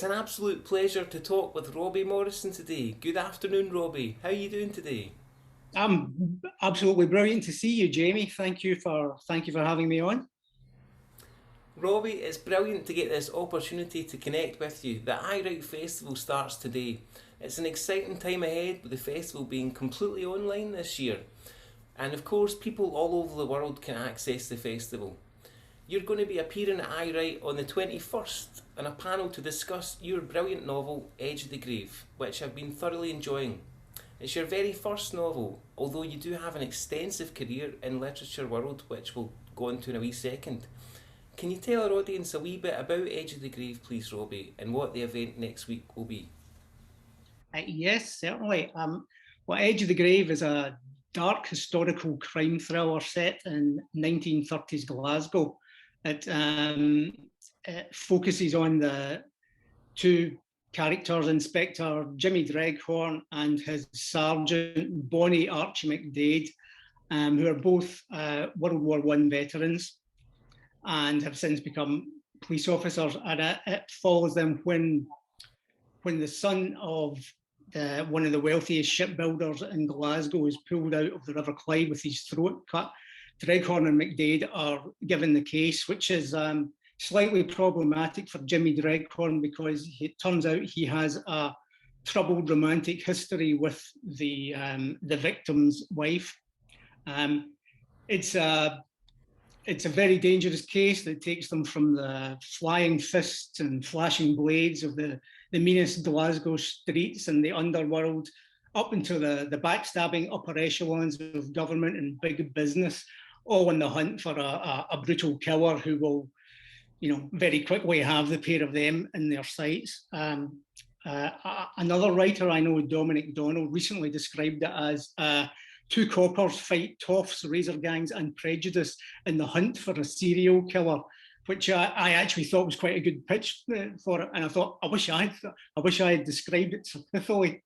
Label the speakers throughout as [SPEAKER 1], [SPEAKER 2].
[SPEAKER 1] an absolute pleasure to talk with Robbie Morrison today. Good afternoon, Robbie. How are you doing today?
[SPEAKER 2] I'm absolutely brilliant to see you, Jamie. Thank you for having me on.
[SPEAKER 1] Robbie, it's brilliant to get this opportunity to connect with you. The I Write Festival starts today. It's an exciting time ahead with the festival being completely online this year. And of course, people all over the world can access the festival. You're going to be appearing at I Write on the 21st on a panel to discuss your brilliant novel, Edge of the Grave, which I've been thoroughly enjoying. It's your very first novel, although you do have an extensive career in literature world, which we'll go into in a wee second. Can you tell our audience a wee bit about Edge of the Grave, please, Robbie, and what the event next week will be?
[SPEAKER 2] Yes, certainly. Edge of the Grave is a dark historical crime thriller set in 1930s Glasgow. It focuses on the two characters, Inspector Jimmy Draycorn and his Sergeant Bonnie Archie McDevitt, who are both World War I veterans and have since become police officers. And it follows them when the son of one of the wealthiest shipbuilders in Glasgow is pulled out of the River Clyde with his throat cut. Draycorn and McDevitt are given the case, which is slightly problematic for Jimmy Draycorn because it turns out he has a troubled romantic history with the victim's wife. It's a very dangerous case that takes them from the flying fists and flashing blades of the meanest Glasgow streets and the underworld up into the backstabbing upper echelons of government and big business, all in the hunt for a brutal killer who will, very quickly have the pair of them in their sights. Another writer I know, Dominic Donald, recently described it as two coppers fight toffs, razor gangs and prejudice in the hunt for a serial killer, which I actually thought was quite a good pitch for it. And I thought, I wish I had described it so pithily.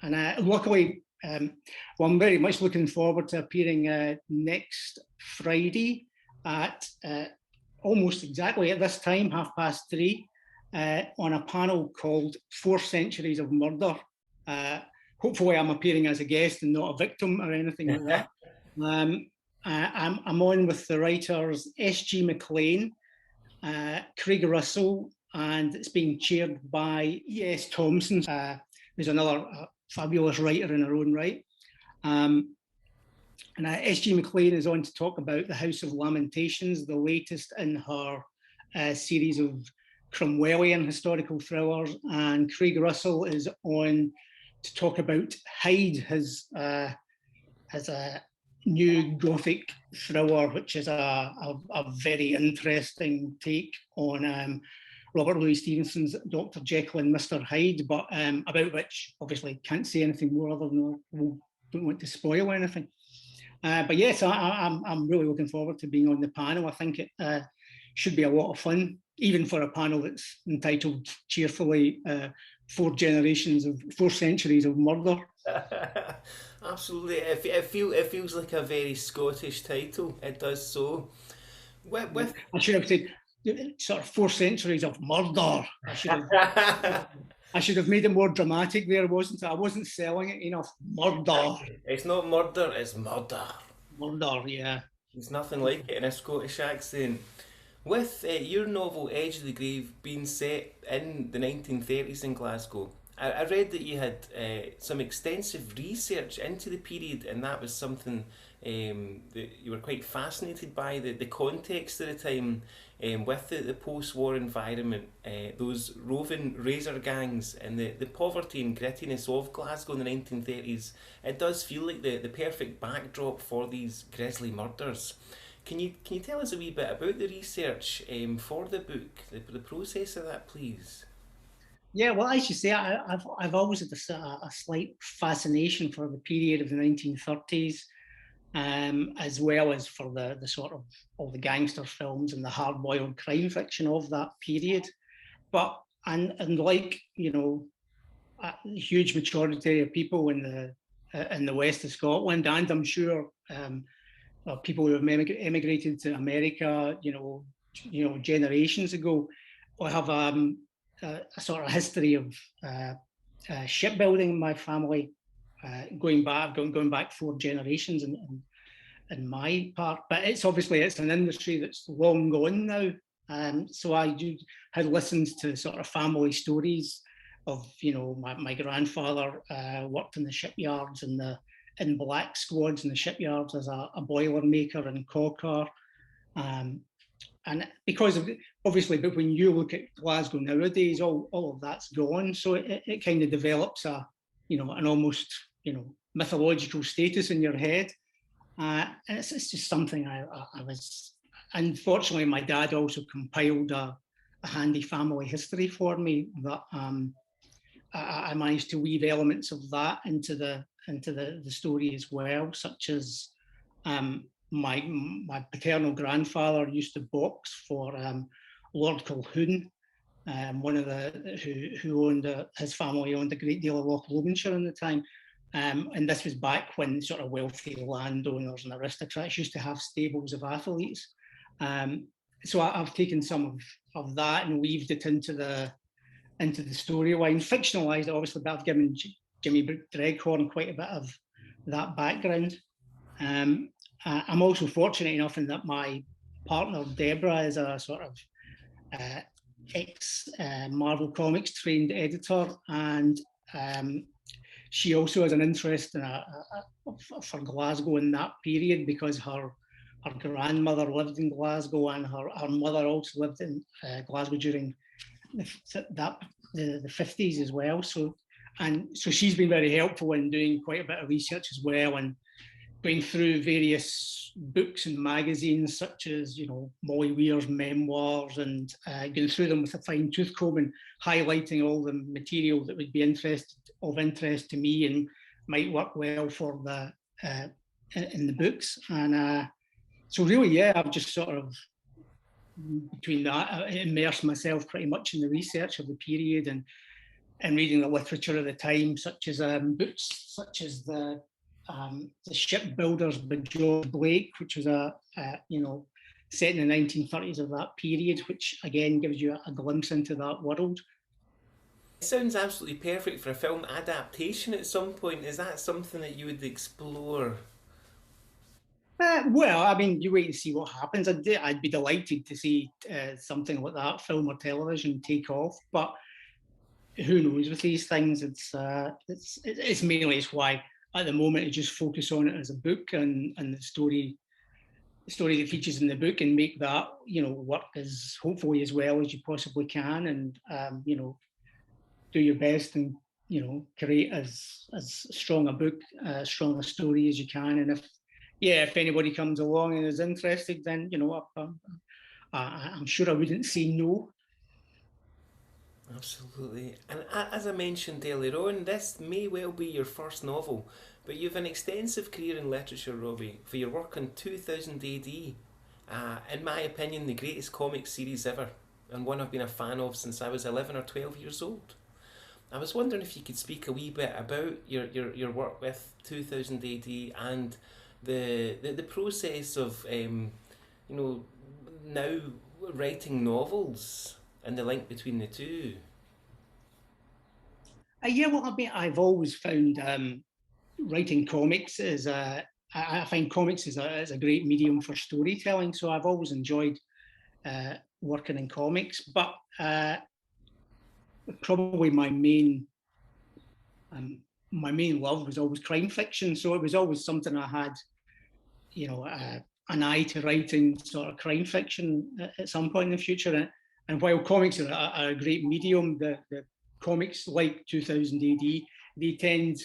[SPEAKER 2] Luckily, I'm very much looking forward to appearing next Friday at almost exactly at this time, 3:30, on a panel called 4 Centuries of Murder. Hopefully I'm appearing as a guest and not a victim or anything like that. I'm on with the writers S.G. McLean, Craig Russell, and it's being chaired by E.S. Thompson, who's another fabulous writer in her own right. And S.G. McLean is on to talk about The House of Lamentations, the latest in her series of Cromwellian historical thrillers. And Craig Russell is on to talk about Hyde, his new Gothic thriller, which is a very interesting take on Robert Louis Stevenson's Dr. Jekyll and Mr. Hyde, but about which obviously can't say anything more other than don't want to spoil anything. But yes, I'm really looking forward to being on the panel. I think it should be a lot of fun, even for a panel that's entitled cheerfully 4 Centuries of Murder.
[SPEAKER 1] Absolutely. It feels like a very Scottish title. It does so.
[SPEAKER 2] I should have said sort of 4 Centuries of Murder. I should have made it more dramatic there, wasn't it? I wasn't selling it enough. Murder.
[SPEAKER 1] It's not murder, it's murder.
[SPEAKER 2] Murder, yeah.
[SPEAKER 1] There's nothing like it in a Scottish accent. With your novel Edge of the Grave being set in the 1930s in Glasgow, I read that you had some extensive research into the period, and that was something that you were quite fascinated by, the context of the time, with the post-war environment, those roving razor gangs and the poverty and grittiness of Glasgow in the 1930s. It does feel like the perfect backdrop for these grisly murders. Can you tell us a wee bit about the research for the book, the process of that, please?
[SPEAKER 2] Yeah, well, as you say, I've always had a slight fascination for the period of the 1930s, as well as for the sort of all the gangster films and the hard-boiled crime fiction of that period. But and like a huge majority of people in the west of Scotland, and I'm sure people who have emigrated to America, generations ago, I have a sort of history of shipbuilding in my family, going back 4 generations in my part. But it's an industry that's long gone now. So I had listened to sort of family stories of, my grandfather worked in the shipyards and in black squads in the shipyards as a boiler maker and caulker. And because of obviously, but when you look at Glasgow nowadays, all of that's gone. So it kind of develops an almost, mythological status in your head. And it's just something I was, unfortunately, my dad also compiled a handy family history for me that I managed to weave elements of that into the story as well, such as my paternal grandfather used to box for Lord Colquhoun, one of who owned his family owned a great deal of Loch Lothianshire in the time. And this was back when sort of wealthy landowners and aristocrats used to have stables of athletes. So I've taken some of that and weaved it into the storyline, fictionalised it obviously, but I've given Jimmy Draycorn quite a bit of that background. I'm also fortunate enough in that my partner Deborah is a sort of ex Marvel Comics trained editor, and she also has an interest in for Glasgow in that period, because her grandmother lived in Glasgow and her mother also lived in Glasgow during the 50s as well. So she's been very helpful in doing quite a bit of research as well, and going through various books and magazines such as, Molly Weir's memoirs, and going through them with a fine-tooth comb and highlighting all the material that would be of interest to me and might work well for in the books. And so really, yeah, I've just sort of, between that, immersed myself pretty much in the research of the period and reading the literature of the time, such as books such as the Shipbuilders by George Blake, which was set in the 1930s of that period, which again gives you a glimpse into that world.
[SPEAKER 1] It sounds absolutely perfect for a film adaptation at some point. Is that something that you would explore?
[SPEAKER 2] Well, I mean, you wait and see what happens. I'd be delighted to see something like that, film or television, take off. But who knows with these things? It's mainly why at the moment I just focus on it as a book and the story that features in the book, and make that work as hopefully as well as you possibly can, and do your best and create as strong a book, strong a story as you can. And if anybody comes along and is interested, then I'm sure I wouldn't say no.
[SPEAKER 1] Absolutely. And as I mentioned earlier on, this may well be your first novel, but you have an extensive career in literature, Robbie, for your work on 2000 AD. In my opinion, the greatest comic series ever, and one I've been a fan of since I was 11 or 12 years old. I was wondering if you could speak a wee bit about your work with 2000 AD and the process of now writing novels and the link between the two.
[SPEAKER 2] Well, I mean, I've always found writing comics I find comics is a great medium for storytelling. So I've always enjoyed working in comics, but probably my main love was always crime fiction. So it was always something I had, an eye to writing sort of crime fiction at some point in the future. And while comics are a great medium, the comics like 2000 AD, they tend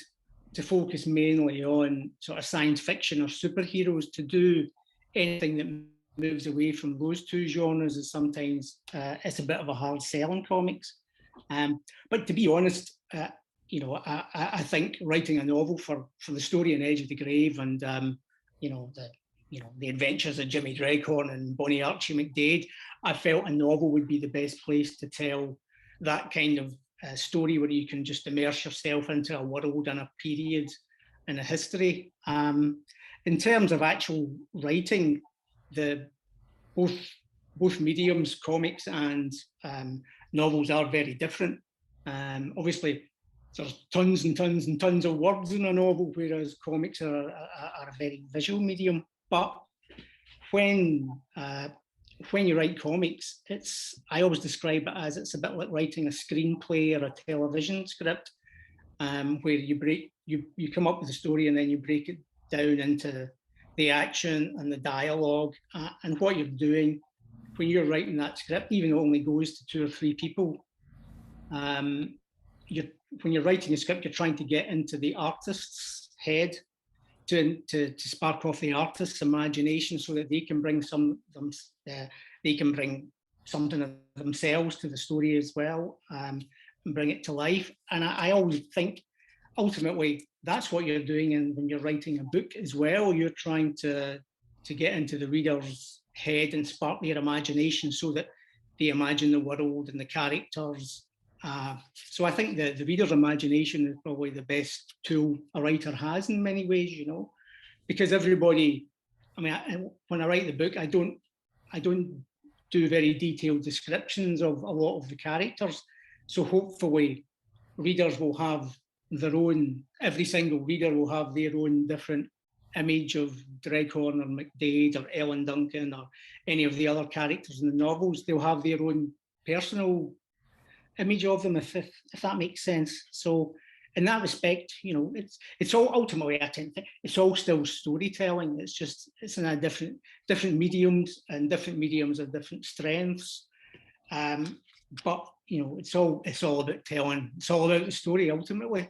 [SPEAKER 2] to focus mainly on sort of science fiction or superheroes. To do anything that moves away from those two genres is sometimes it's a bit of a hard sell in comics. But to be honest, I think writing a novel for the story on Edge of the Grave and the adventures of Jimmy Draycorn and Bonnie Archie McDade, I felt a novel would be the best place to tell that kind of story, where you can just immerse yourself into a world and a period and a history. In terms of actual writing, both both mediums, comics and novels, are very different. Obviously, there's tons and tons and tons of words in a novel, whereas comics are a very visual medium. But when you write comics, I always describe it as it's a bit like writing a screenplay or a television script, where you come up with a story and then you break it down into the action and the dialogue, and what you're doing when you're writing that script, even though it only goes to 2 or 3 people. When you're writing a script, you're trying to get into the artist's head to spark off the artist's imagination, so that they can bring something of themselves to the story as well, and bring it to life. And I always think, ultimately, that's what you're doing. And when you're writing a book as well, you're trying to get into the reader's head and spark their imagination, so that they imagine the world and the characters. So I think the reader's imagination is probably the best tool a writer has in many ways, because everybody, when I write the book, I don't do very detailed descriptions of a lot of the characters. So hopefully readers will have every single reader will have their own different image of Draycorn or McDevitt or Ellen Duncan or any of the other characters in the novels. They'll have their own personal image of them, if that makes sense. So in that respect, it's all ultimately, I think, it's all still storytelling. It's in a different mediums, and different mediums have different strengths. But it's all about telling. It's all about the story ultimately.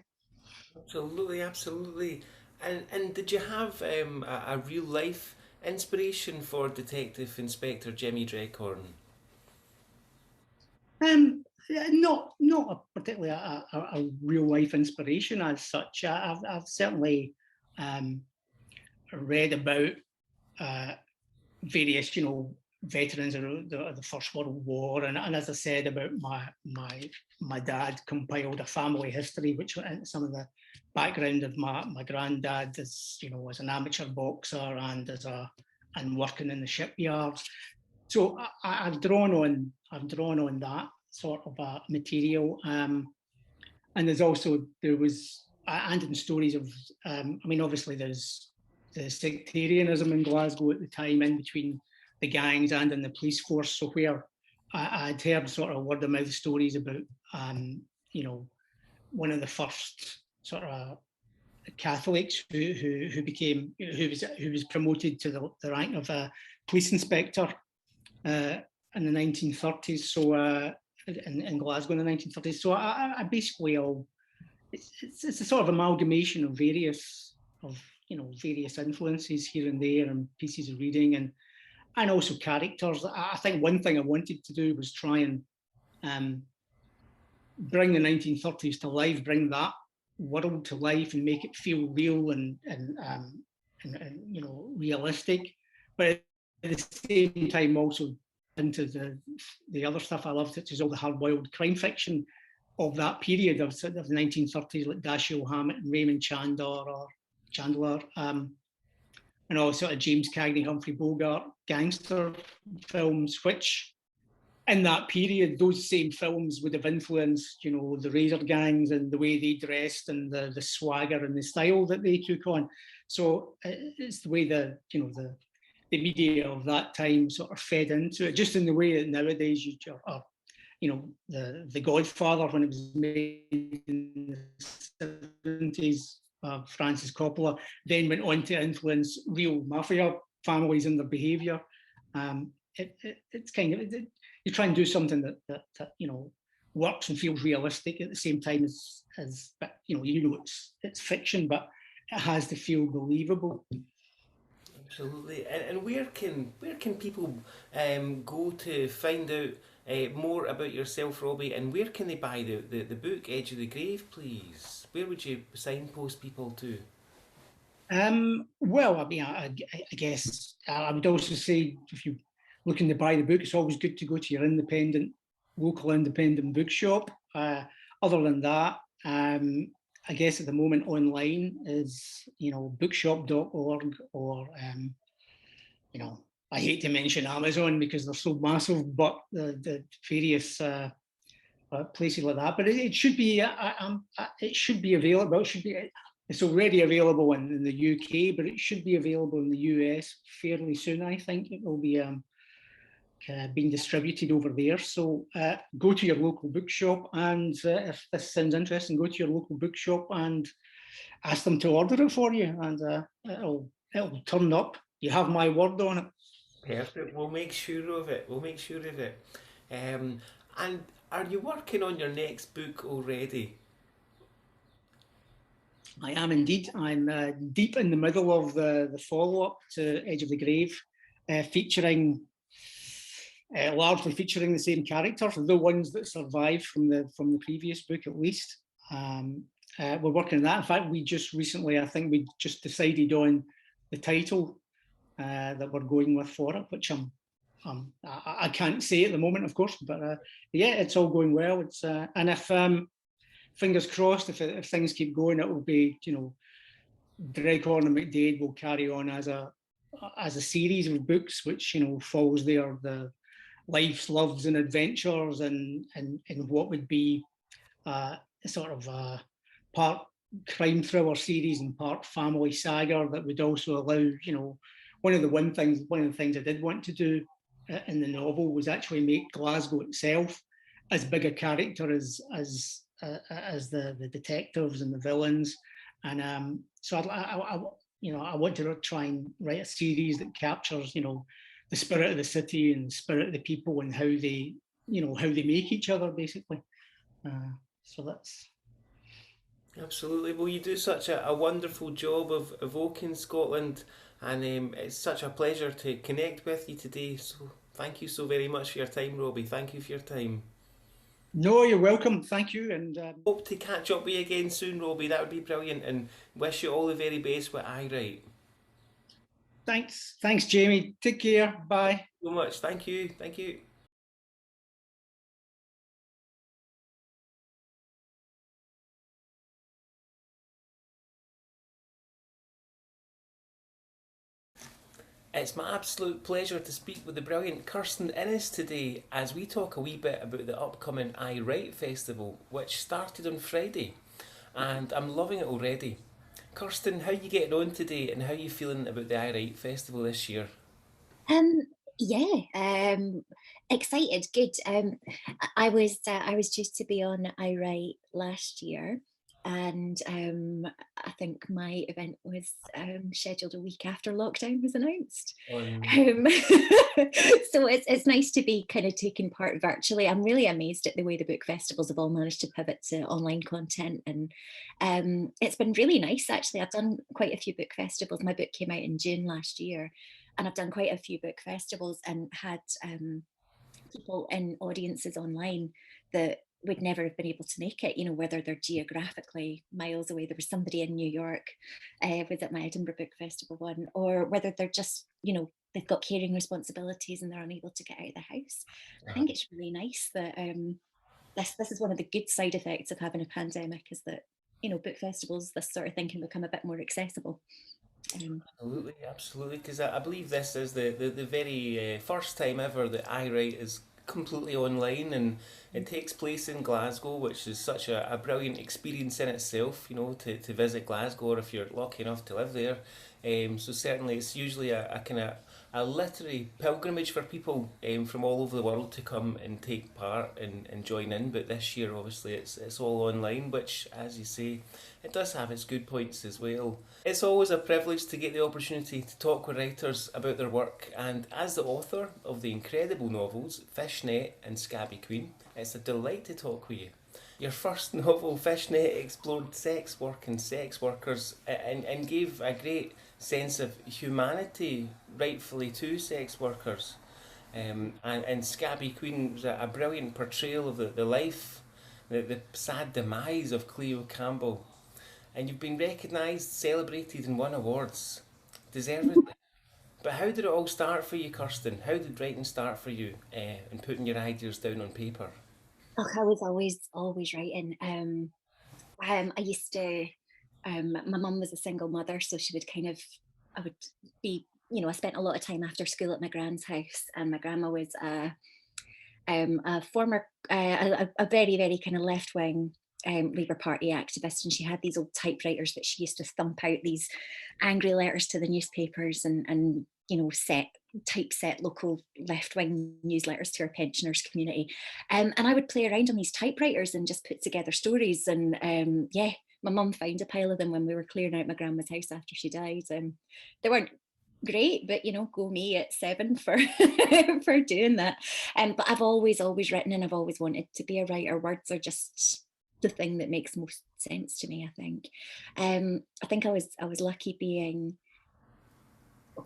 [SPEAKER 1] Absolutely. And did you have a real life inspiration for Detective Inspector Jimmy Draycorn?
[SPEAKER 2] Not particularly a real life inspiration as such. I've certainly read about various, veterans of the First World War, and as I said, about my dad compiled a family history, which some of the background of my granddad as as an amateur boxer and and working in the shipyards. So I've drawn on that sort of material, and and in stories of obviously there's the sectarianism in Glasgow at the time, in between the gangs and in the police force. So where I'd heard sort of word of mouth stories about one of the first sort of Catholics who was promoted to the rank of a police inspector in the 1930s. So in Glasgow in the 1930s. So I basically it's a sort of amalgamation of various influences here and there, and pieces of reading, and also characters. I think one thing I wanted to do was try and bring the 1930s to life, bring that world to life, and make it feel real and realistic. But at the same time, also into the other stuff I loved, which is all the hard-boiled crime fiction of that period of the 1930s, like Dashiell Hammett and Raymond Chandler, and all sort of James Cagney, Humphrey Bogart gangster films, which in that period, those same films would have influenced, the razor gangs and the way they dressed and the swagger and the style that they took on. So it's the way the media of that time sort of fed into it, just in the way that nowadays the Godfather, when it was made in the 70s, Francis Coppola, then went on to influence real mafia families and their behaviour. It's kind of, you try and do something that works and feels realistic at the same time as it's fiction, but it has to feel believable.
[SPEAKER 1] Absolutely. And where can people go to find out more about yourself, Robbie, and where can they buy the book Edge of the Grave, please? Where would you signpost people to?
[SPEAKER 2] Well, I guess I would also say, if you're looking to buy the book, it's always good to go to your local independent bookshop. Other than that, I guess at the moment online is bookshop.org, or I hate to mention Amazon because they're so massive, but the various places like that. But it should be it should be available. It's already available in the UK, but it should be available in the US fairly soon. I think it will be being distributed over there. So go to your local bookshop, and if this sounds interesting, go to your local bookshop and ask them to order it for you, and it'll turn up. You have my word on it.
[SPEAKER 1] Perfect. We'll make sure of it. We'll make sure of it. And are you working on your next book already?
[SPEAKER 2] I am indeed. I'm deep in the middle of the follow-up to Edge of the Grave, largely featuring the same characters, the ones that survived from the previous book at least. We're working on that. In fact, we just recently, I think we just decided on the title that we're going with for it, which I can't say at the moment, of course, but yeah, it's all going well. It's and if fingers crossed, if things keep going, it will be, Draycorn and McDevitt will carry on as a series of books, which follows the lives, loves, and adventures, and what would be sort of a part crime thriller series and part family saga that would also allow, one of the things I did want to do in the novel was actually make Glasgow itself as big a character as the detectives and the villains, and so I wanted to try and write a series that captures the spirit of the city and the spirit of the people and how they make each other basically. So that's.
[SPEAKER 1] Absolutely. Well, you do such a wonderful job of evoking Scotland, and it's such a pleasure to connect with you today. So thank you so very much for your time, Robbie. Thank you for your time.
[SPEAKER 2] No, you're welcome. Thank you. And
[SPEAKER 1] hope to catch up with you again soon, Robbie. That would be brilliant, and wish you all the very best with I Write.
[SPEAKER 2] Thanks, Jamie. Take care. Bye.
[SPEAKER 1] Thank you so much. Thank you. Thank you. It's my absolute pleasure to speak with the brilliant Kirsten Ennis today as we talk a wee bit about the upcoming I Write Festival, which started on Friday, and I'm loving it already. Kirsten, how you getting on today, and how you feeling about the I Write Festival this year?
[SPEAKER 3] Excited, good. I was due to be on I Write last year, and I think my event was scheduled a week after lockdown was announced. So it's nice to be kind of taking part virtually. I'm really amazed at the way the book festivals have all managed to pivot to online content, and it's been really nice actually. I've done quite a few book festivals. My book came out in June last year, and I've done quite a few book festivals and had people in audiences online that would never have been able to make it, whether they're geographically miles away. There was somebody in New York, was at my Edinburgh Book Festival one, or whether they're just, they've got caring responsibilities and they're unable to get out of the house. I think it's really nice that this is one of the good side effects of having a pandemic, is that, book festivals, this sort of thing can become a bit more accessible.
[SPEAKER 1] Absolutely, because I believe this is the very first time ever that I Write is completely online, and it takes place in Glasgow, which is such a brilliant experience in itself, to visit Glasgow, or if you're lucky enough to live there. So certainly it's usually a kind of a literary pilgrimage for people from all over the world to come and take part and join in. But this year, obviously, it's all online, which, as you say, it does have its good points as well. It's always a privilege to get the opportunity to talk with writers about their work, and as the author of the incredible novels Fishnet and Scabby, it's a delight to talk with you. Your first novel, Fishnet, explored sex work and sex workers, and gave a great sense of humanity, rightfully, to sex workers. And Scabby was a brilliant portrayal of the life, the sad demise of Cleo Campbell. And you've been recognised, celebrated, and won awards, deservedly. But how did it all start for you, Kirsten? How did writing start for you, and putting your ideas down on paper?
[SPEAKER 3] Oh, I was always writing. I used to. My mum was a single mother, so she would I would be I spent a lot of time after school at my grand's house, and my grandma was a former, a very, very kind of left-wing Labour Party activist, and she had these old typewriters that she used to thump out these angry letters to the newspapers and typeset local left-wing newsletters to her pensioners community. And I would play around on these typewriters and just put together stories. And my mum found a pile of them when we were clearing out my grandma's house after she died. They weren't great, but go me at 7 for for doing that. But I've always written, and I've always wanted to be a writer. Words are just the thing that makes most sense to me, I think. I think I was lucky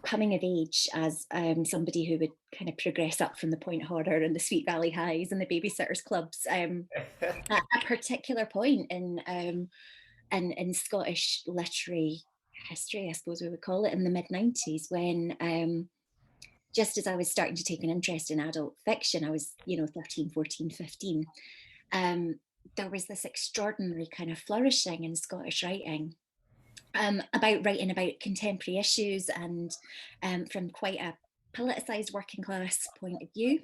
[SPEAKER 3] coming of age as somebody who would kind of progress up from the Point Horror and the Sweet Valley Highs and the Babysitters Clubs at a particular point in Scottish literary history, I suppose we would call it, in the mid-90s, when just as I was starting to take an interest in adult fiction, I was 13, 14, 15, there was this extraordinary kind of flourishing in Scottish writing, about writing about contemporary issues, and from quite a politicised working class point of view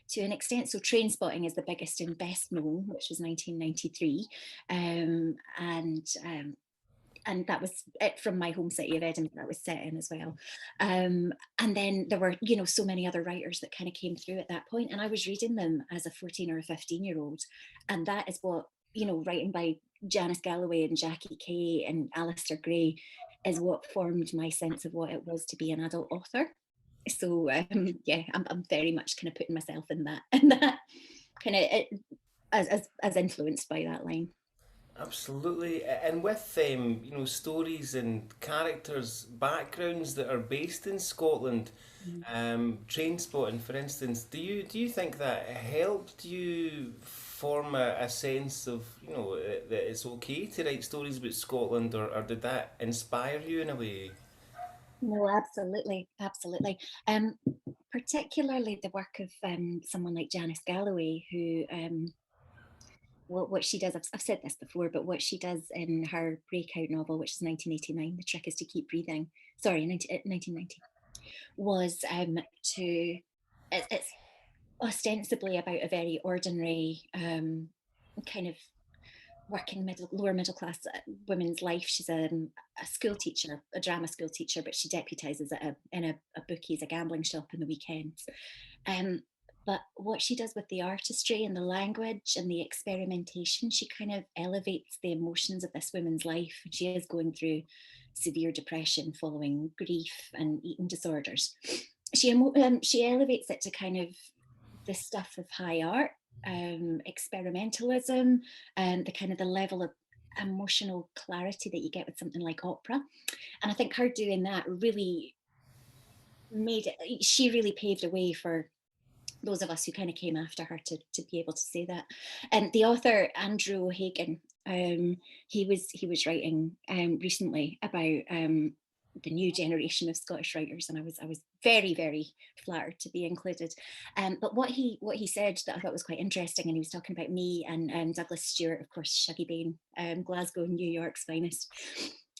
[SPEAKER 3] to an extent. So Trainspotting is the biggest and best known, which was 1993, and that was it from my home city of Edinburgh that was set in as well. And then there were, so many other writers that kind of came through at that point, and I was reading them as a 14 or a 15-year-old. And that is what, writing by Janice Galloway and Jackie Kay and Alistair Gray is what formed my sense of what it was to be an adult author. So I'm very much kind of putting myself in that kind of as influenced by that line.
[SPEAKER 1] Absolutely. And with stories and characters, backgrounds that are based in Scotland, Trainspotting, for instance, do you think that helped you form a sense of that it's okay to write stories about Scotland, or did that inspire you in a way?
[SPEAKER 3] No, absolutely. Particularly the work of someone like Janice Galloway, who what she does, I've said this before, but what she does in her breakout novel, which is 1989, The Trick is to Keep Breathing, 1990, was it's ostensibly about a very ordinary kind of lower middle class woman's life. She's a school teacher, a drama school teacher, but she deputises in a bookies, a gambling shop in the weekends. But what she does with the artistry and the language and the experimentation, she kind of elevates the emotions of this woman's life. She is going through severe depression following grief and eating disorders. She elevates it to kind of the stuff of high art, experimentalism, and the level of emotional clarity that you get with something like opera. And I think her doing that really she really paved a way for those of us who kind of came after her to be able to say that. And the author Andrew O'Hagan, he was writing recently about the new generation of Scottish writers, and I was very, very flattered to be included. But what he said that I thought was quite interesting, and he was talking about me and Douglas Stewart, of course, Shuggy Bain, Glasgow, New York's finest.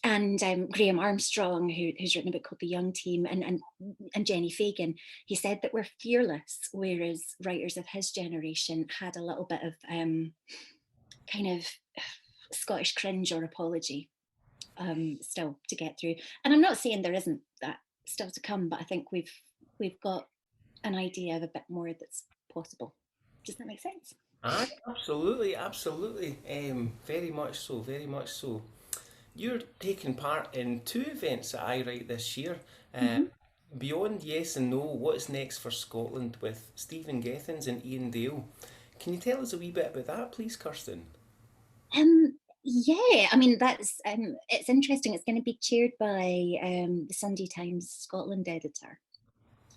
[SPEAKER 3] And Graham Armstrong, who's written a book called The Young Team, and Jenny Fagan. He said that we're fearless, whereas writers of his generation had a little bit of kind of Scottish cringe or apology still to get through. And I'm not saying there isn't that still to come, but I think we've got an idea of a bit more that's possible. Does that make sense?
[SPEAKER 1] Absolutely. Very much so. You're taking part in 2 events at I Write this year. Beyond Yes and No, What's Next for Scotland, with Stephen Gethins and Ian Dale. Can you tell us a wee bit about that, please, Kirstin?
[SPEAKER 3] Yeah, I mean, that's it's interesting. It's going to be chaired by the Sunday Times Scotland editor.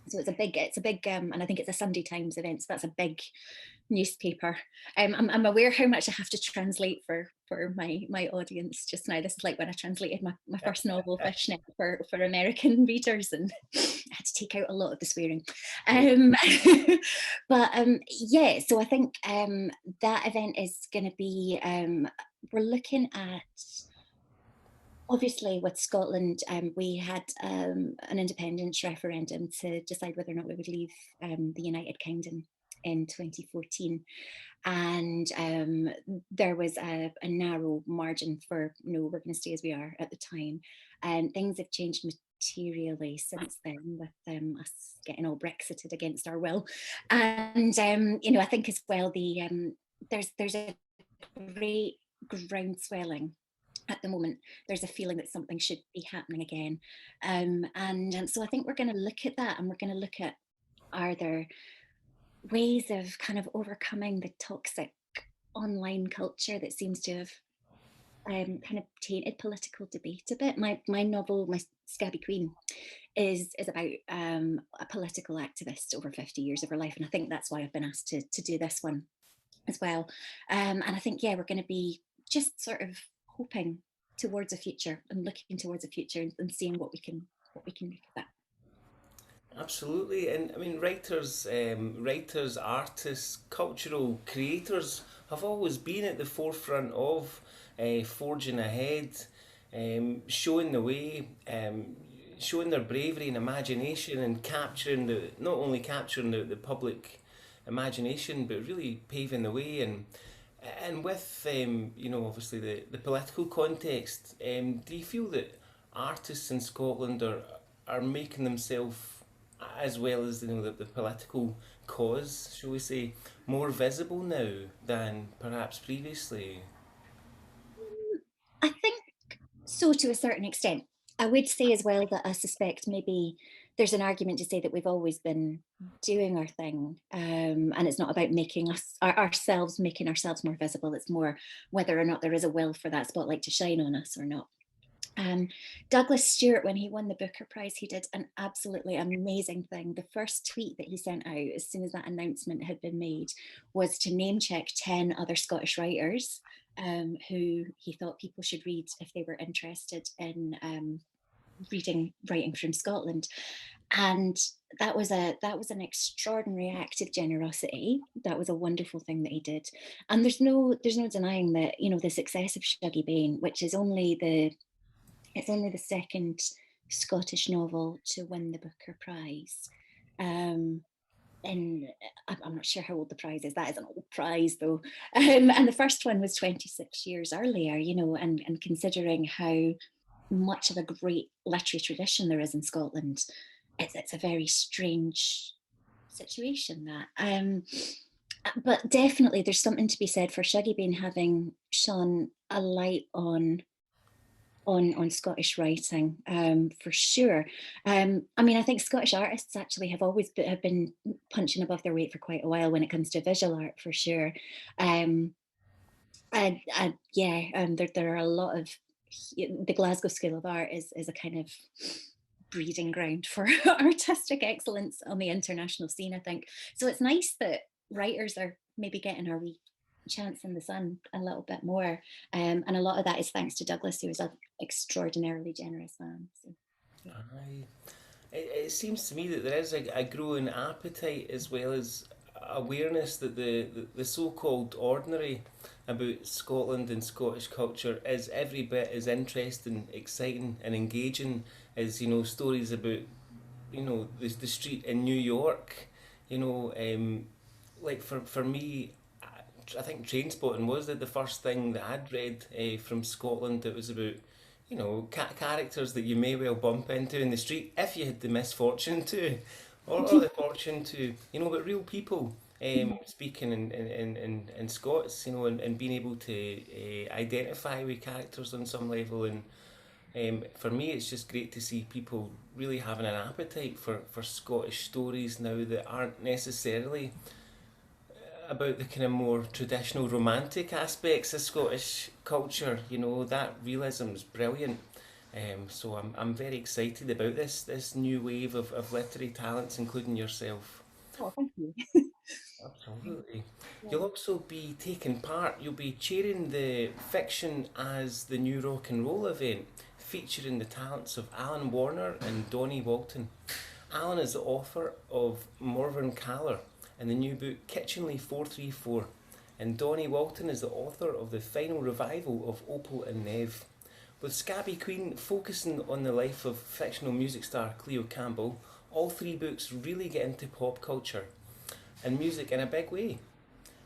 [SPEAKER 3] So it's a big, and I think it's a Sunday Times event. So that's a big newspaper. I'm aware how much I have to translate for my audience just now. This is like when I translated my first novel, Fishnet, for American readers, and I had to take out a lot of the swearing. But yeah, so I think that event is going to be, we're looking at Obviously, with Scotland, we had an independence referendum to decide whether or not we would leave the United Kingdom in 2014. And there was a narrow margin for, no, we're going to stay as we are at the time. And things have changed materially since then, with us getting all Brexited against our will. And, I think as well, there's a great groundswelling at the moment. There's a feeling that something should be happening again. And so I think we're going to look at that, and we're going to look at, are there ways of kind of overcoming the toxic online culture that seems to have kind of tainted political debate a bit. My novel, my Scabby Queen, is about a political activist over 50 years of her life, and I think that's why I've been asked to do this one as well. And I think, yeah, we're going to be just sort of hoping towards a future and looking towards a future and seeing what we can make of that.
[SPEAKER 1] Absolutely, and I mean, writers, artists, cultural creators have always been at the forefront of forging ahead, showing the way, showing their bravery and imagination, and not only capturing the public imagination, but really paving the way. And with obviously the political context, do you feel that artists in Scotland are making themselves, as well as the political cause, shall we say, more visible now than perhaps previously?
[SPEAKER 3] I think so, to a certain extent. I would say as well that I suspect maybe there's an argument to say that we've always been doing our thing, and it's not about making ourselves more visible. It's more whether or not there is a will for that spotlight to shine on us or not. Douglas Stewart, when he won the Booker Prize, he did an absolutely amazing thing. The first tweet that he sent out as soon as that announcement had been made was to name check 10 other Scottish writers who he thought people should read if they were interested in writing from Scotland. And that was an extraordinary act of generosity. That was a wonderful thing that he did. And there's no denying that, the success of Shuggie Bain, which is only the second Scottish novel to win the Booker Prize. And I'm not sure how old the prize is. That is an old prize, though. And the first one was 26 years earlier, and considering how much of a great literary tradition there is in Scotland, it's a very strange situation, that. But definitely there's something to be said for Shuggie Bain having shone a light on Scottish writing, for sure. I mean, I think Scottish artists actually have been punching above their weight for quite a while when it comes to visual art, for sure. There are a lot of, the Glasgow School of Art is a kind of breeding ground for artistic excellence on the international scene, I think. So it's nice that writers are maybe getting our wee chance in the sun a little bit more, and a lot of that is thanks to Douglas, who is an extraordinarily generous man. So, yeah.
[SPEAKER 1] It seems to me that there is a growing appetite, as well as awareness, that the so-called ordinary about Scotland and Scottish culture is every bit as interesting, exciting and engaging as stories about the street in New York. Like for me, I think Trainspotting was the first thing that I'd read from Scotland that was about characters that you may well bump into in the street if you had the misfortune to, or the fortune to, but real people speaking in Scots, and being able to identify with characters on some level. And for me, it's just great to see people really having an appetite for Scottish stories now that aren't necessarily about the kind of more traditional romantic aspects of Scottish culture. That realism is brilliant. So I'm very excited about this new wave of literary talents, including yourself.
[SPEAKER 3] Oh, thank you.
[SPEAKER 1] Absolutely. You'll also be taking part, you'll be chairing the Fiction as the New Rock and Roll event, featuring the talents of Alan Warner and Donnie Walton. Alan is the author of Morven Caller and the new book Kitchenly 434, and Donnie Walton is the author of the final revival of Opal and Neve. With Scabby Queen focusing on the life of fictional music star Cleo Campbell, all three books really get into pop culture and music in a big way.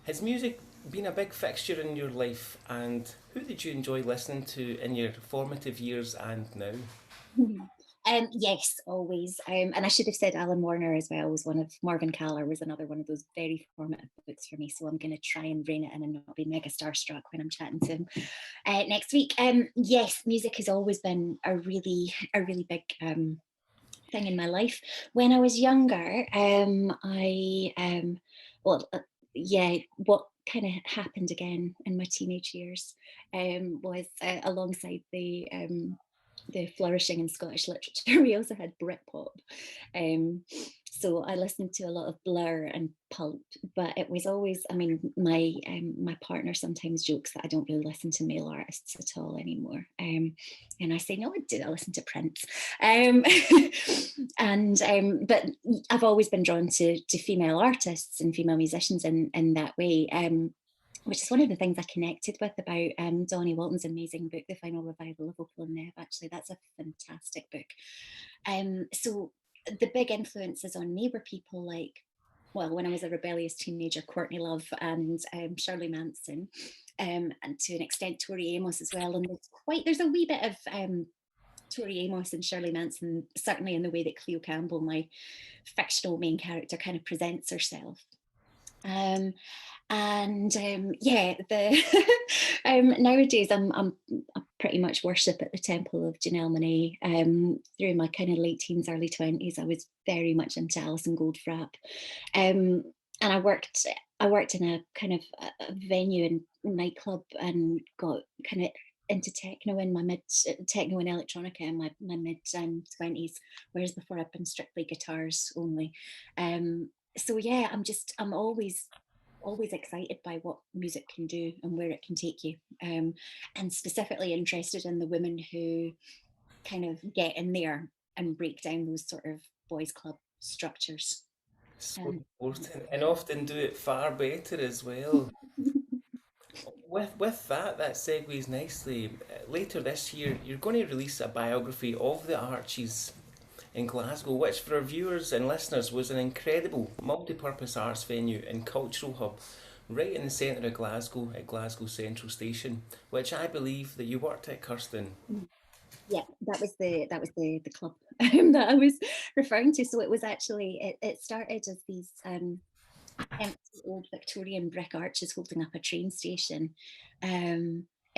[SPEAKER 1] Has music been a big fixture in your life, and who did you enjoy listening to in your formative years and now?
[SPEAKER 3] Yes, always. And I should have said Alan Warner as well was one of, Marvin Caller was another one of those very formative books for me. So I'm going to try and rein it in and not be mega starstruck when I'm chatting to him next week. Yes, music has always been a really big thing in my life. When I was younger, what kind of happened again in my teenage years was alongside the flourishing in Scottish literature, we also had Britpop. So I listened to a lot of Blur and Pulp, but it was always, I mean, my partner sometimes jokes that I don't really listen to male artists at all anymore. And I say, no, I do, I listen to Prince. But I've always been drawn to female artists and female musicians in that way. Which is one of the things I connected with about Donnie Walton's amazing book, The Final Revival of Opal and Neb. Actually, that's a fantastic book. So the big influences on me were people like, well, when I was a rebellious teenager, Courtney Love and Shirley Manson, and to an extent Tori Amos as well. And there's a wee bit of Tori Amos and Shirley Manson, certainly in the way that Cleo Campbell, my fictional main character, kind of presents herself. Nowadays I pretty much worship at the temple of Janelle Monáe. Through my kind of late teens, early 20s, I was very much into Alison Goldfrapp, and I worked in a kind of a venue and nightclub and got kind of into techno in my techno and electronica in my mid 20s, whereas before I'd been strictly guitars only. So yeah, I'm always excited by what music can do and where it can take you, and specifically interested in the women who kind of get in there and break down those sort of boys club structures.
[SPEAKER 1] So important, and often do it far better as well. With that segues nicely. Later this year, you're going to release a biography of the Archies in Glasgow, which for our viewers and listeners was an incredible multi-purpose arts venue and cultural hub right in the centre of Glasgow at Glasgow Central Station, which I believe that you worked at, Kirstin.
[SPEAKER 3] Yeah, that was the club that I was referring to. So it was actually, it started as these empty old Victorian brick arches holding up a train station.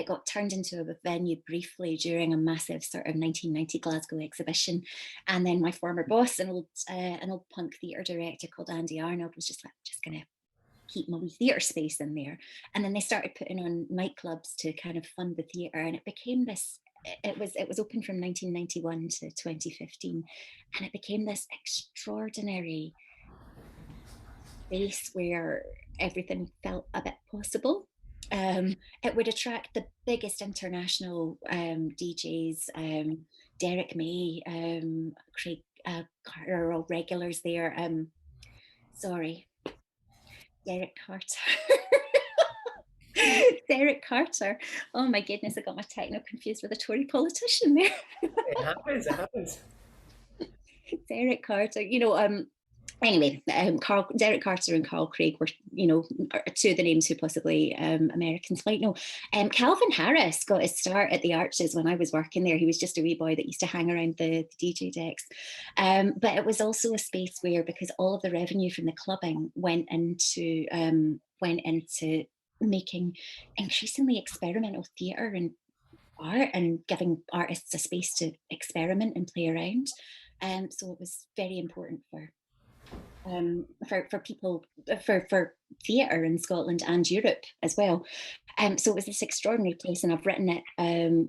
[SPEAKER 3] It got turned into a venue briefly during a massive sort of 1990 Glasgow exhibition. And then my former boss, an old punk theatre director called Andy Arnold, was just like, just going to keep my wee theatre space in there. And then they started putting on nightclubs to kind of fund the theatre. And it became this, it was open from 1991 to 2015. And it became this extraordinary space where everything felt a bit possible. It would attract the biggest international DJs. Derek May, Craig Carter are all regulars there. Derek Carter. Derek Carter. Oh my goodness, I got my techno confused with a Tory politician there.
[SPEAKER 1] It happens.
[SPEAKER 3] Derek Carter, anyway, Derek Carter and Carl Craig were, two of the names who possibly Americans might know. Calvin Harris got his start at the Arches when I was working there. He was just a wee boy that used to hang around the DJ decks. But it was also a space where, because all of the revenue from the clubbing went into making increasingly experimental theatre and art and giving artists a space to experiment and play around. So it was very important for people, for theatre in Scotland and Europe as well. So it was this extraordinary place, and I've written it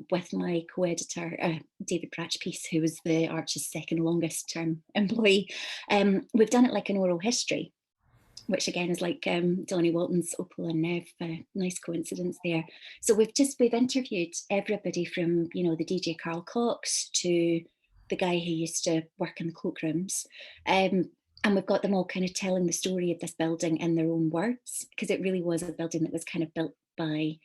[SPEAKER 3] with my co-editor, David Pratchpiece, who was the Arch's second longest term employee. We've done it like an oral history, which again is like Donnie Walton's Opal and Neb, nice coincidence there. So we've interviewed everybody from, the DJ Carl Cox to the guy who used to work in the cloakrooms. And we've got them all kind of telling the story of this building in their own words, because it really was a building that was kind of built by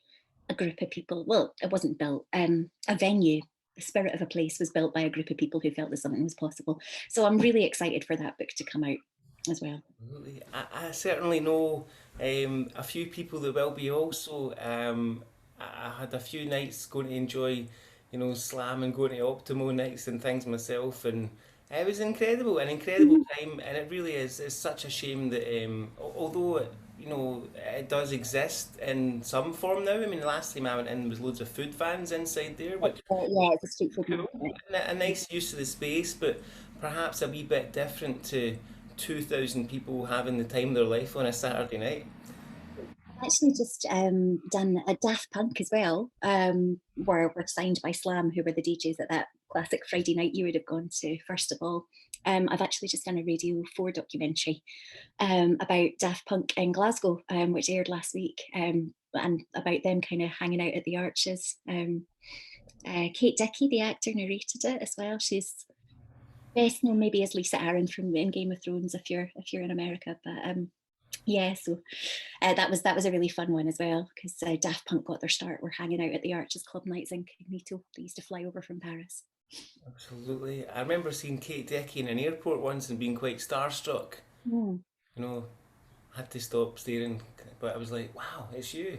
[SPEAKER 3] a group of people. Well, it wasn't built. A venue, the spirit of a place was built by a group of people who felt that something was possible. So I'm really excited for that book to come out as well.
[SPEAKER 1] Absolutely. I certainly know a few people that will be also. I had a few nights going to enjoy, Slam and going to Optimo nights and things myself, and it was incredible, an incredible time, and it really is. It's such a shame that although it does exist in some form now. I mean, the last time I went in was loads of food vans inside there, which
[SPEAKER 3] Yeah, it's a street food
[SPEAKER 1] cool,
[SPEAKER 3] market.
[SPEAKER 1] and a nice use of the space, but perhaps a wee bit different to 2,000 people having the time of their life on a Saturday night.
[SPEAKER 3] I've actually just done a Daft Punk as well, where we're signed by Slam, who were the DJs at that classic Friday night you would have gone to, first of all. I've actually just done a Radio 4 documentary about Daft Punk in Glasgow, which aired last week, and about them kind of hanging out at the Arches. Kate Dickie, the actor, narrated it as well. She's best known maybe as Lisa Aaron from in Game of Thrones if you're in America, but yeah, so that was a really fun one as well, because Daft Punk got their start. We're hanging out at the Arches Club nights incognito. They used to fly over from Paris.
[SPEAKER 1] Absolutely. I remember seeing Kate Dickie in an airport once and being quite starstruck.
[SPEAKER 3] Mm.
[SPEAKER 1] Had to stop staring, but I was like, wow, it's you.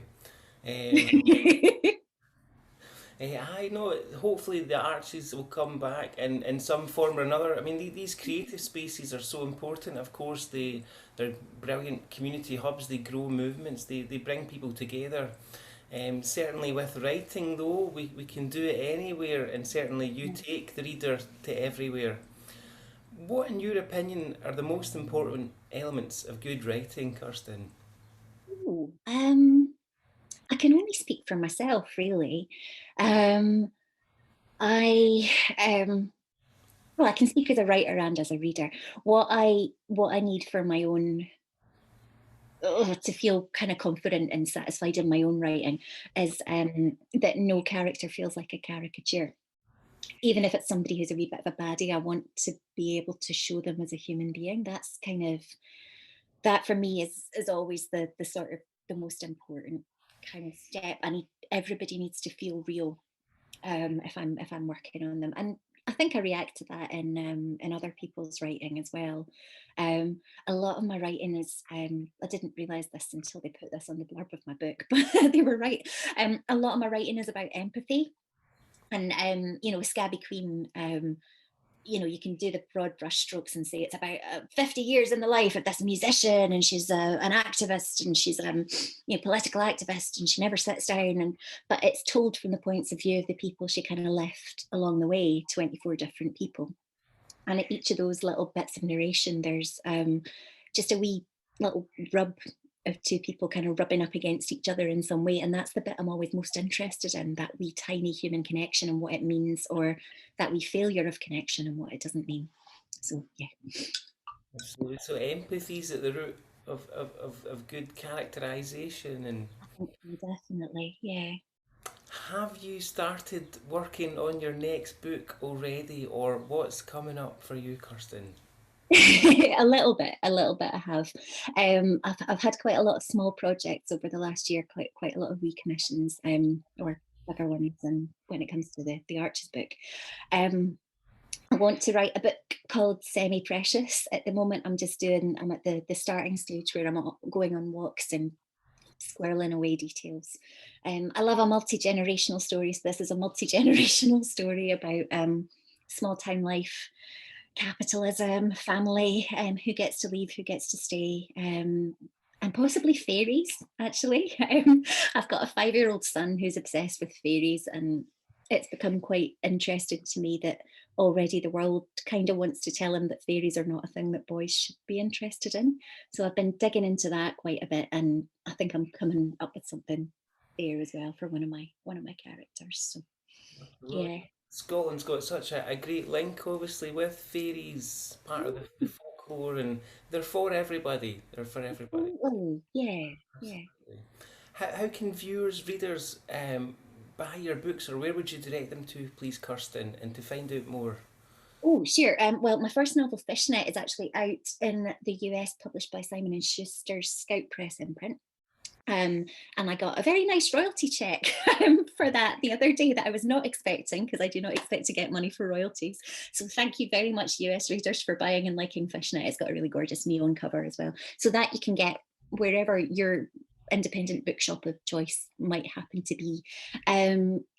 [SPEAKER 1] I know, hopefully the Arches will come back in some form or another. I mean, these creative spaces are so important. Of course, they're brilliant community hubs. They grow movements. They bring people together. Certainly with writing, though, we can do it anywhere, and certainly you take the reader to everywhere. What, in your opinion, are the most important elements of good writing, Kirstin?
[SPEAKER 3] Ooh, I can only speak for myself, really. I well, I can speak as a writer and as a reader. What I need for my own to feel kind of confident and satisfied in my own writing is that no character feels like a caricature. Even if it's somebody who's a wee bit of a baddie, I want to be able to show them as a human being. That's kind of, that for me is always the sort of the most important kind of step. Everybody needs to feel real if I'm working on them, and I think I react to that in other people's writing as well. A lot of my writing is I didn't realise this until they put this on the blurb of my book, but they were right. A lot of my writing is about empathy, and Scabby Queen. You can do the broad brush strokes and say it's about 50 years in the life of this musician, and she's an activist, and she's political activist, and she never sits down, but it's told from the points of view of the people she kind of left along the way, 24 different people. And at each of those little bits of narration, there's just a wee little rub of two people kind of rubbing up against each other in some way. And that's the bit I'm always most interested in, that wee tiny human connection and what it means, or that wee failure of connection and what it doesn't mean. So, yeah.
[SPEAKER 1] So empathy is at the root of good characterization. And
[SPEAKER 3] I think definitely, yeah.
[SPEAKER 1] have you started working on your next book already, or what's coming up for you, Kirstin?
[SPEAKER 3] a little bit I have. I've had quite a lot of small projects over the last year, quite a lot of recommissions, or bigger ones, and when it comes to the Arches book. I want to write a book called Semi Precious. At the moment I'm at the starting stage where I'm going on walks and squirreling away details. I love a multi-generational story, so this is a multi-generational story about small town life, capitalism, family, who gets to leave, who gets to stay, and possibly fairies, actually. I've got a 5-year-old son who's obsessed with fairies, and it's become quite interesting to me that already the world kind of wants to tell him that fairies are not a thing that boys should be interested in. So I've been digging into that quite a bit, and I think I'm coming up with something there as well for one of my characters. So yeah.
[SPEAKER 1] Scotland's got such a great link, obviously, with fairies, part of the folklore, and they're for everybody. They're for everybody.
[SPEAKER 3] Oh, yeah, yeah.
[SPEAKER 1] Absolutely. How can viewers, readers, buy your books, or where would you direct them to, please, Kirstin, and to find out more?
[SPEAKER 3] Oh, sure. Well, my first novel, Fishnet, is actually out in the US, published by Simon & Schuster's Scout Press imprint. And I got a very nice royalty check for that the other day that I was not expecting, because I do not expect to get money for royalties. So thank you very much, US readers, for buying and liking Fishnet. It's got a really gorgeous neon cover as well. So that you can get wherever your independent bookshop of choice might happen to be.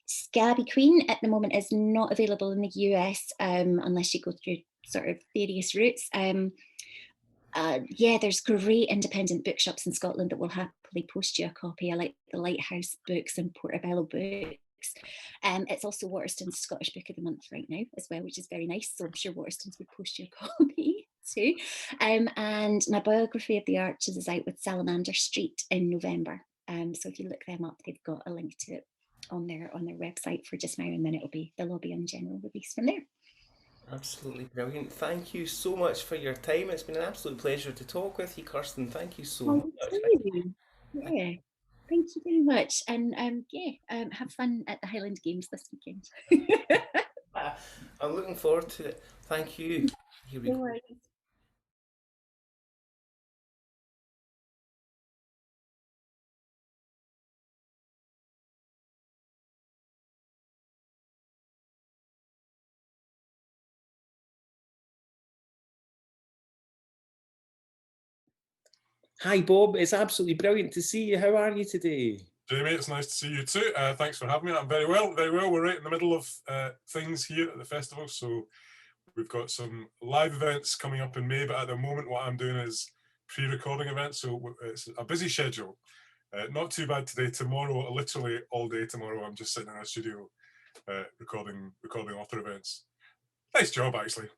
[SPEAKER 3] Scabby Queen at the moment is not available in the US unless you go through sort of various routes. Yeah, there's great independent bookshops in Scotland that will happily post you a copy. I like the Lighthouse Books and Portobello Books. It's also Waterstone's Scottish Book of the Month right now as well, which is very nice. So I'm sure Waterstones would post you a copy too. And my biography of the Archers is out with Salamander Street in November. So if you look them up, they've got a link to it on their website for just now, and then they'll all be on general release from there.
[SPEAKER 1] Absolutely brilliant. Thank you so much for your time. It's been an absolute pleasure to talk with you, Kirsten. Thank you so much.
[SPEAKER 3] Yeah, thank you very much. And have fun at the Highland Games this weekend.
[SPEAKER 1] I'm looking forward to it. Thank you. Here we go. Hi, Bob. It's absolutely brilliant to see you. How are you today?
[SPEAKER 4] Jamie, it's nice to see you too. Thanks for having me. I'm very well, very well. We're right in the middle of things here at the festival. So we've got some live events coming up in May, but at the moment what I'm doing is pre-recording events. So it's a busy schedule. Not too bad today. Tomorrow, literally all day tomorrow, I'm just sitting in a studio recording author events. Nice job, actually.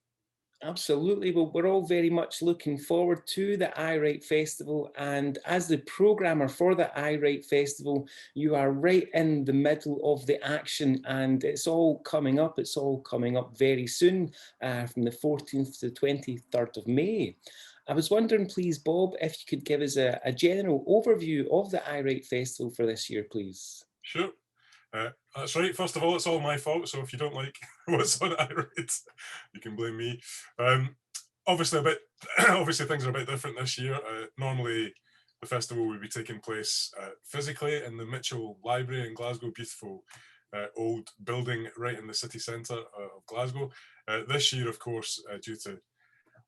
[SPEAKER 1] Absolutely. Well, we're all very much looking forward to the iWrite Festival. And as the programmer for the iWrite Festival, you are right in the middle of the action, and it's all coming up. It's all coming up very soon, from the 14th to 23rd of May. I was wondering, please, Bob, if you could give us a general overview of the iWrite Festival for this year, please.
[SPEAKER 4] Sure. That's right. First of all, it's all my fault. So if you don't like what's on iWrite, you can blame me. Obviously, things are a bit different this year. Normally, the festival would be taking place physically in the Mitchell Library in Glasgow, beautiful old building right in the city centre of Glasgow. This year, of course, due to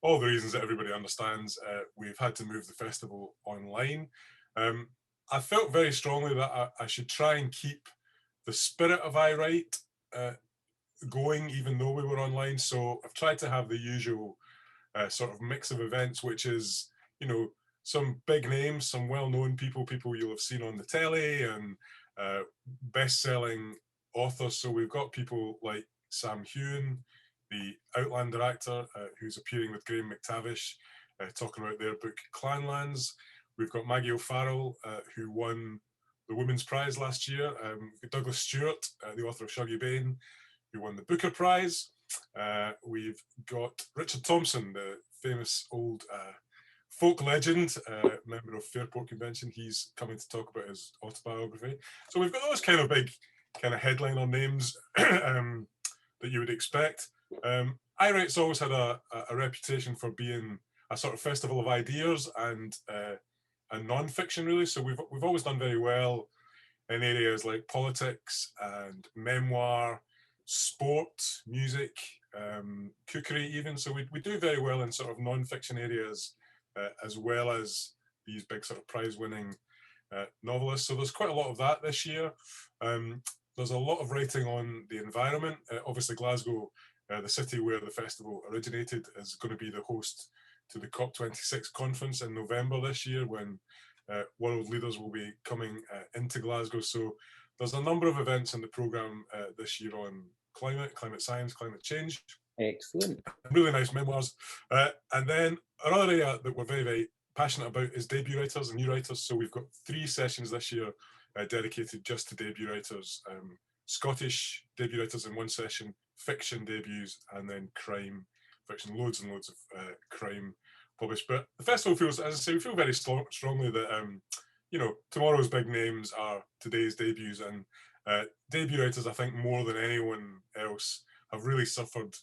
[SPEAKER 4] all the reasons that everybody understands, we've had to move the festival online. I felt very strongly that I should try and keep the spirit of iWrite going, even though we were online. So I've tried to have the usual sort of mix of events, which is, you know, some big names, some well-known people you'll have seen on the telly, and best-selling authors. So we've got people like Sam Heughan, the Outlander actor, who's appearing with Graham McTavish, talking about their book Clanlands. We've got Maggie O'Farrell, who won the Women's Prize last year. Douglas Stewart, the author of Shuggy Bain, who won the Booker Prize. We've got Richard Thompson, the famous old folk legend, member of Fairport Convention. He's coming to talk about his autobiography. So we've got those kind of big kind of headliner names that you would expect. iWrite's always had a reputation for being a sort of festival of ideas and non-fiction, really. So we've always done very well in areas like politics and memoir, sport, music, cookery even. So we do very well in sort of non-fiction areas, as well as these big sort of prize-winning novelists. So there's quite a lot of that this year. There's a lot of writing on the environment. Obviously Glasgow, the city where the festival originated, is going to be the host to the COP26 conference in November this year, when world leaders will be coming into Glasgow. So there's a number of events in the programme this year on climate science, climate change.
[SPEAKER 1] Excellent.
[SPEAKER 4] Really nice memoirs. And then another area that we're very, very passionate about is debut writers and new writers. So we've got 3 sessions this year dedicated just to debut writers. Scottish debut writers in one session, fiction debuts, and then crime fiction, loads and loads of crime published. But the festival feels, as I say, we feel very strongly that you know, tomorrow's big names are today's debuts, and debut writers, I think, more than anyone else, have really suffered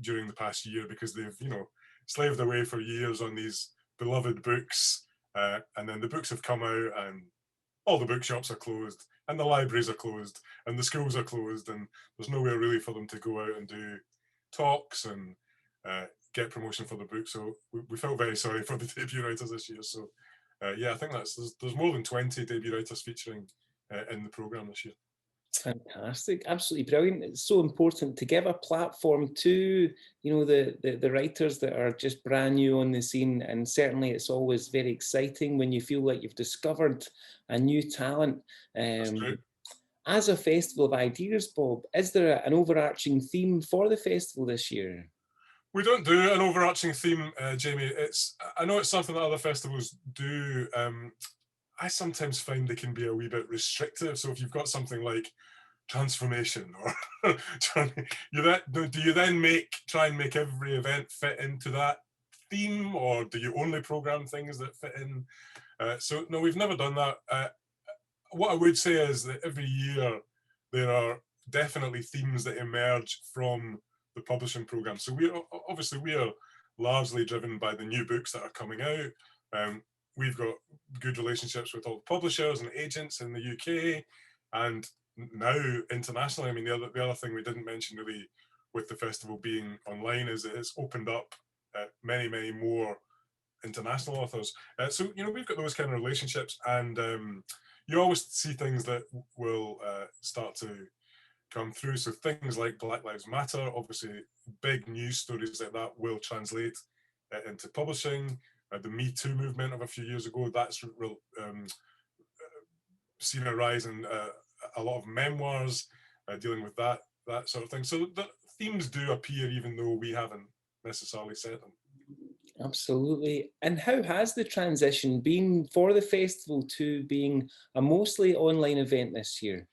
[SPEAKER 4] during the past year, because they've, you know, slaved away for years on these beloved books, and then the books have come out and all the bookshops are closed and the libraries are closed and the schools are closed, and there's nowhere really for them to go out and do talks and get promotion for the book. So we felt very sorry for the debut writers this year. So yeah, I think there's more than 20 debut writers featuring in the programme this year.
[SPEAKER 1] Fantastic, absolutely brilliant. It's so important to give a platform to, you know, the writers that are just brand new on the scene, and certainly it's always very exciting when you feel like you've discovered a new talent.
[SPEAKER 4] That's great.
[SPEAKER 1] As a festival of ideas, Bob, is there an overarching theme for the festival this year?
[SPEAKER 4] We don't do an overarching theme, Jamie. I know it's something that other festivals do. I sometimes find they can be a wee bit restrictive. So if you've got something like transformation, or do you then try and make every event fit into that theme, or do you only program things that fit in? So no, we've never done that. What I would say is that every year there are definitely themes that emerge from the publishing program. So we are largely driven by the new books that are coming out. We've got good relationships with all the publishers and agents in the UK, and now internationally. I mean, the other thing we didn't mention really with the festival being online is that it's opened up many more international authors. So you know, we've got those kind of relationships, and you always see things that will start to come through. So things like Black Lives Matter, obviously big news stories like that will translate into publishing. The Me Too movement of a few years ago, that's seen a rise in a lot of memoirs dealing with that sort of thing. So the themes do appear even though we haven't necessarily set them.
[SPEAKER 1] Absolutely. And how has the transition been for the festival to being a mostly online event this year?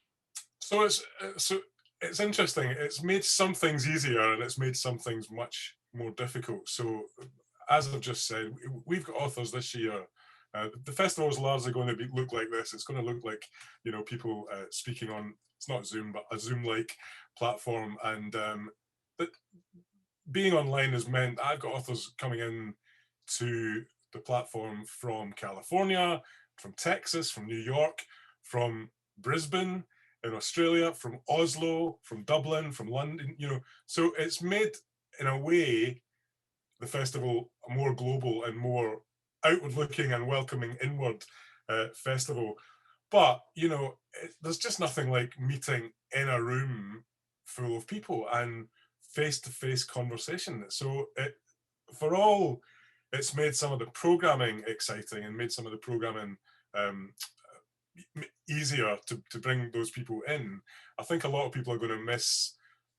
[SPEAKER 4] So it's interesting. It's made some things easier and it's made some things much more difficult. So as I've just said, we've got authors this year. The festival is largely going to look like this. It's going to look like, you know, people speaking on, it's not Zoom, but a Zoom-like platform. And but being online has meant I've got authors coming in to the platform from California, from Texas, from New York, from Brisbane in Australia, from Oslo, from Dublin, from London, you know. So it's made, in a way, the festival a more global and more outward-looking and welcoming inward festival. But, you know, there's just nothing like meeting in a room full of people and face-to-face conversation. So for all, it's made some of the programming exciting and made some of the programming easier to bring those people in. I think a lot of people are going to miss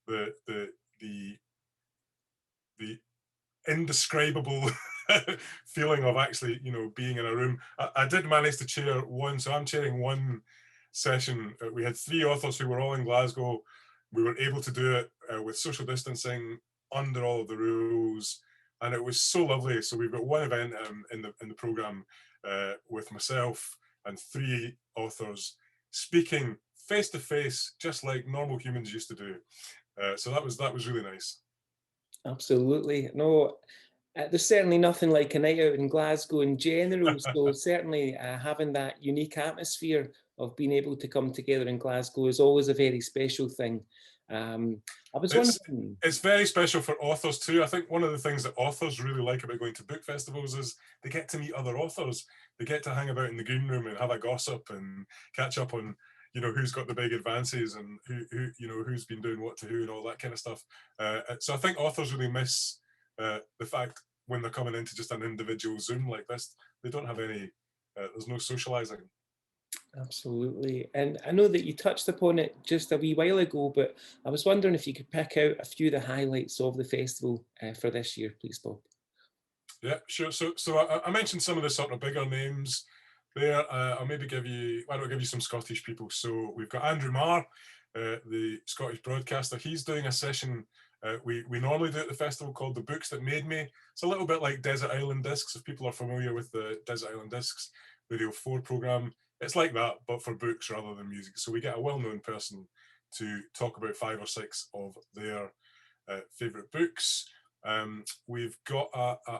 [SPEAKER 4] the indescribable feeling of actually, you know, being in a room. I did manage to chair one, so I'm chairing one session. We had 3 authors who were all in Glasgow. We were able to do it with social distancing under all of the rules, and it was so lovely. So we've got one event in the program with myself and 3 authors speaking face to face, just like normal humans used to do. So that was really nice.
[SPEAKER 1] Absolutely. No, there's certainly nothing like a night out in Glasgow in general. So certainly having that unique atmosphere of being able to come together in Glasgow is always a very special thing. I was wondering,
[SPEAKER 4] it's very special for authors too. I think one of the things that authors really like about going to book festivals is they get to meet other authors. They get to hang about in the green room and have a gossip and catch up on, you know, who's got the big advances and who you know, who's been doing what to who and all that kind of stuff. So I think authors really miss the fact when they're coming into just an individual Zoom like this, they don't have any, there's no socializing.
[SPEAKER 1] Absolutely. And I know that you touched upon it just a wee while ago, but I was wondering if you could pick out a few of the highlights of the festival for this year, please, Bob.
[SPEAKER 4] Yeah, sure. So I mentioned some of the sort of bigger names there. Why don't I give you some Scottish people? So we've got Andrew Marr, the Scottish broadcaster. He's doing a session we normally do at the festival called The Books That Made Me. It's a little bit like Desert Island Discs, if people are familiar with the Desert Island Discs Radio 4 programme. It's like that, but for books rather than music. So we get a well-known person to talk about 5 or 6 of their favourite books. We've got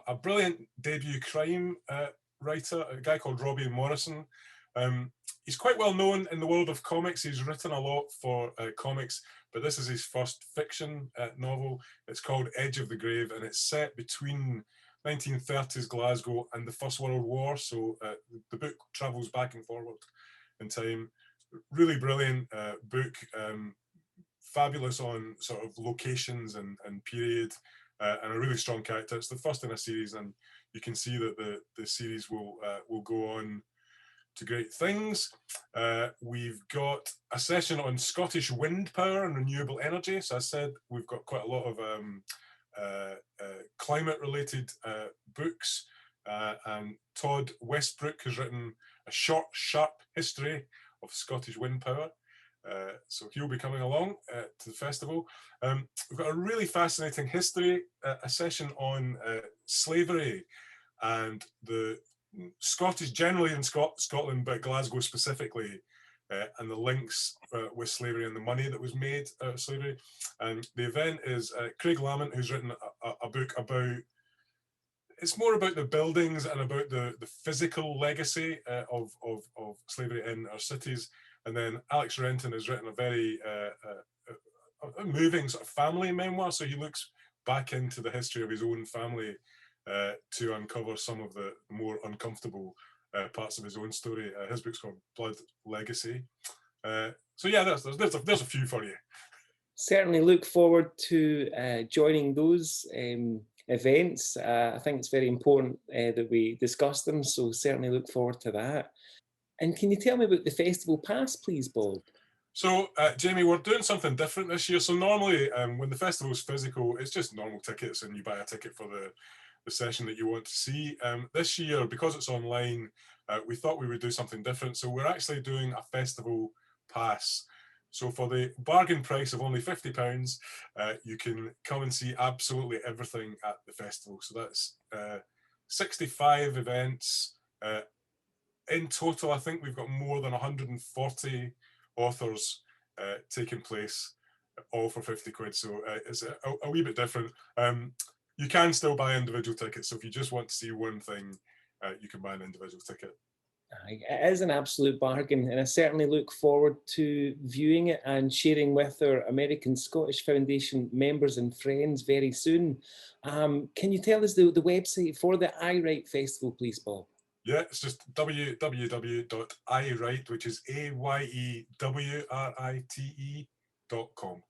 [SPEAKER 4] a brilliant debut crime writer, a guy called Robbie Morrison. He's quite well known in the world of comics. He's written a lot for comics, but this is his first fiction novel. It's called Edge of the Grave, and it's set between 1930s Glasgow and the First World War. So the book travels back and forward in time. Really brilliant book, fabulous on sort of locations and period, and a really strong character. It's the first in a series, and you can see that the series will go on to great things. We've got a session on Scottish wind power and renewable energy. So I said we've got quite a lot of climate-related books, and Todd Westbrook has written a short, sharp history of Scottish wind power. So he'll be coming along to the festival. We've got a really fascinating history, a session on slavery and the Scottish, generally in Scotland, but Glasgow specifically, and the links with slavery and the money that was made out of slavery. And the event is Craig Lamont, who's written a book about, it's more about the buildings and about the physical legacy of slavery in our cities. And then Alex Renton has written a very a moving sort of family memoir. So he looks back into the history of his own family to uncover some of the more uncomfortable parts of his own story. His book's called Blood Legacy. So yeah, there's a few for you.
[SPEAKER 1] Certainly look forward to joining those events. I think it's very important that we discuss them, so certainly look forward to that. And can you tell me about the festival pass, please, Bob?
[SPEAKER 4] So, Jamie, we're doing something different this year. So normally, when the festival's physical, it's just normal tickets and you buy a ticket for the session that you want to see. This year, because it's online, we thought we would do something different. So we're actually doing a festival pass. So for the bargain price of only £50, you can come and see absolutely everything at the festival. So that's 65 events. In total, I think we've got more than 140 authors taking place, all for 50 quid. So it's a wee bit different. You can still buy individual tickets. So if you just want to see one thing, you can buy an individual ticket.
[SPEAKER 1] It is an absolute bargain, and I certainly look forward to viewing it and sharing with our American Scottish Foundation members and friends very soon. Can you tell us the website for the I Write Festival, please, Bob?
[SPEAKER 4] Yeah, it's just www.iwrite, which is AYEWRITE.com.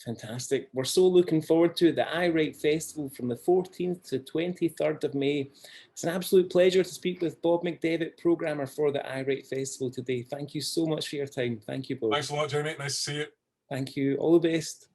[SPEAKER 1] Fantastic. We're so looking forward to the I Write Festival from the 14th to 23rd of May. It's an absolute pleasure to speak with Bob McDevitt, programmer for the I Write Festival today. Thank you so much for your time. Thank you, Bob.
[SPEAKER 4] Thanks a lot, Jamie. Nice to see you.
[SPEAKER 1] Thank you. All the best.